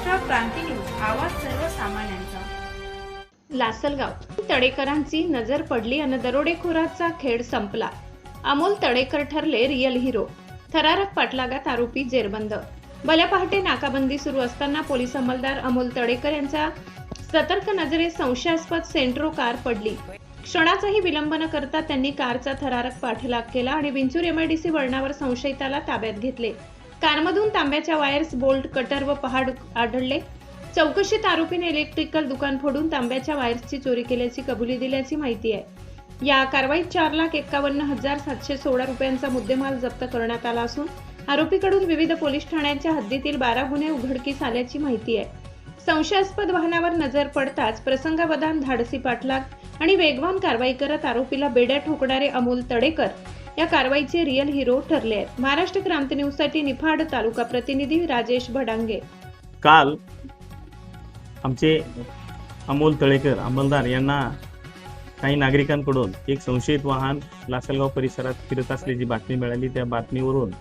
महाराष्ट्र क्रांती news, आवाज सर्वसामान्यांचा। लासलगाव तडेकरांची नजर पडली आणि दरोडेखोराचा खेळ संपला। अमोल तडेकर ठरले रिअल हिरो। थरारक पाठलागात आरोपी जेरबंद। भल्या पहाटे नाकाबंदी सुरू असताना पोलीस अंमलदार अमोल तडेकर यांच्या सतर्क नजरेत संशयास्पद सेंट्रो कार पडली। क्षणाचाही विलंब न करता त्यांनी कारचा थरारक पाठलाग केला आणि विंचूर MIDC वळणावर संशयिताला ताब्यात घेतले। कारमधून तांब्याच्या वायर्स, बोल्ट, कटर व पहाड आढळले। चौकशीत आरोपीने इलेक्ट्रिकल दुकान फोडून तांब्याच्या वायर्सची चोरी केल्याची कबुली दिल्याची माहिती आहे। या कारवाईत 4,51,716 रुपयांचा मुद्देमाल जप्त करण्यात आला असून आरोपीकडून विविध पोलीस ठाण्यांच्या हद्दीतील 12 गुन्हे उघडकीस आल्याची माहिती आहे। संशयास्पद वाहनावर नजर पडताच प्रसंगावधान, धाडसी पाठलाग आणि वेगवान कारवाई करत आरोपीला बेड्या ठोकणारे अमोल तडेकर या कारवाईचे रिअल हिरो ठरले आहेत। महाराष्ट्र क्रांती न्यूज साठी निफाड तालुका प्रतिनिधी राजेश भडांगे। काल आमचे अमोल तडेकर अंमलदार यांना काही नागरिकांकडून एक संशयित वाहन लासलगाव परिसरात फिरत असल्याची बातमी मिळाली। त्या बातमीवरून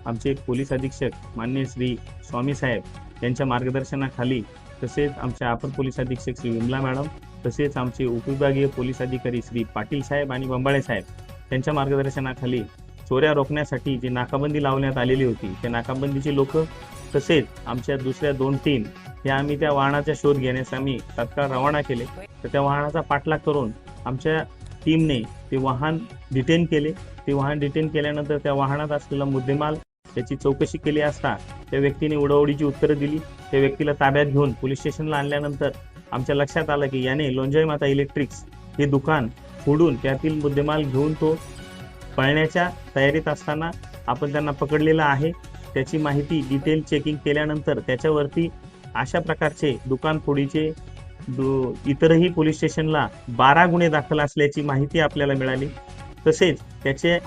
आमचे पोलीस अधीक्षक माननीय श्री स्वामी साहेब यांच्या मार्गदर्शनाखाली, तसेच आमचे अपर पोलीस अधीक्षक श्री विमला मॅडम, तसेच आमचे उपविभागीय पोलीस अधिकारी श्री पाटील साहेब आणि बंबाळे साहेब यांच्या मार्गदर्शनाखाली चोऱ्या रोखण्यासाठी जी नाकाबंदी लावण्यात आलेली होती, त्या नाकाबंदीची लोक तसेच आमच्या दुसऱ्या 2 टीम या आम्ही त्या वाहनाचा शोध घेण्यास आम्ही तात्काळ रवाना केले। तर त्या वाहनाचा पाठलाग करून आमच्या टीमने ते वाहन डिटेन केले। ते वाहन डिटेन केल्यानंतर त्या वाहनात असलेला मुद्देमाल त्याची चौकशी केली असता त्या व्यक्तीने उडवडीची उत्तरं दिली। त्या व्यक्तीला ताब्यात घेऊन पोलीस स्टेशनला आणल्यानंतर आमच्या लक्षात आलं की याने लोंजाई माता इलेक्ट्रिक्स हे दुकान फोडून त्यातील मुद्देमाल घेऊन तो पळण्याच्या तयारीत असताना आपण त्यांना पकडलेला आहे। त्याची माहिती डिटेल चेकिंग केल्यानंतर त्याच्यावरती अशा प्रकारचे दुकान फोडीचे इतरही पोलीस स्टेशनला 12 गुन्हे दाखल असल्याची माहिती आपल्याला मिळाली। तसेच त्याचे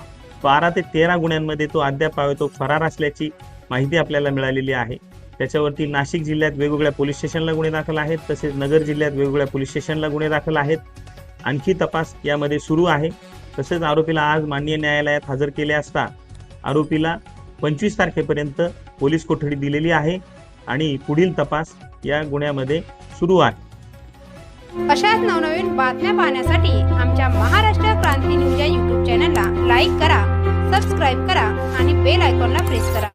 12 ते 13 गुन्ह्यांमध्ये तो अद्याप तो फरार असल्याची माहिती आपल्याला मिळालेली आहे। त्याच्यावरती नाशिक जिल्ह्यात वेगवेगळ्या पोलीस स्टेशनला गुन्हे दाखल आहेत, तसेच नगर जिल्ह्यात वेगवेगळ्या पोलीस स्टेशनला गुन्हे दाखल आहेत। आणखी तपास यामध्ये सुरू आहे। तसेच आरोपीला आज माननीय न्यायालयात हजर केले असता आरोपीला 25 तारखेपर्यंत पोलीस कोठडी दिलेली आहे आणि पुढील तपास या गुन्ह्यामध्ये सुरू आहे। अशाच नवनवीन बातम्या पाहण्यासाठी आमच्या महाराष्ट्र क्रांती न्यूज या YouTube चॅनलला लाईक करा, सबस्क्राईब करा आणि बेल आयकॉनला प्रेस करा।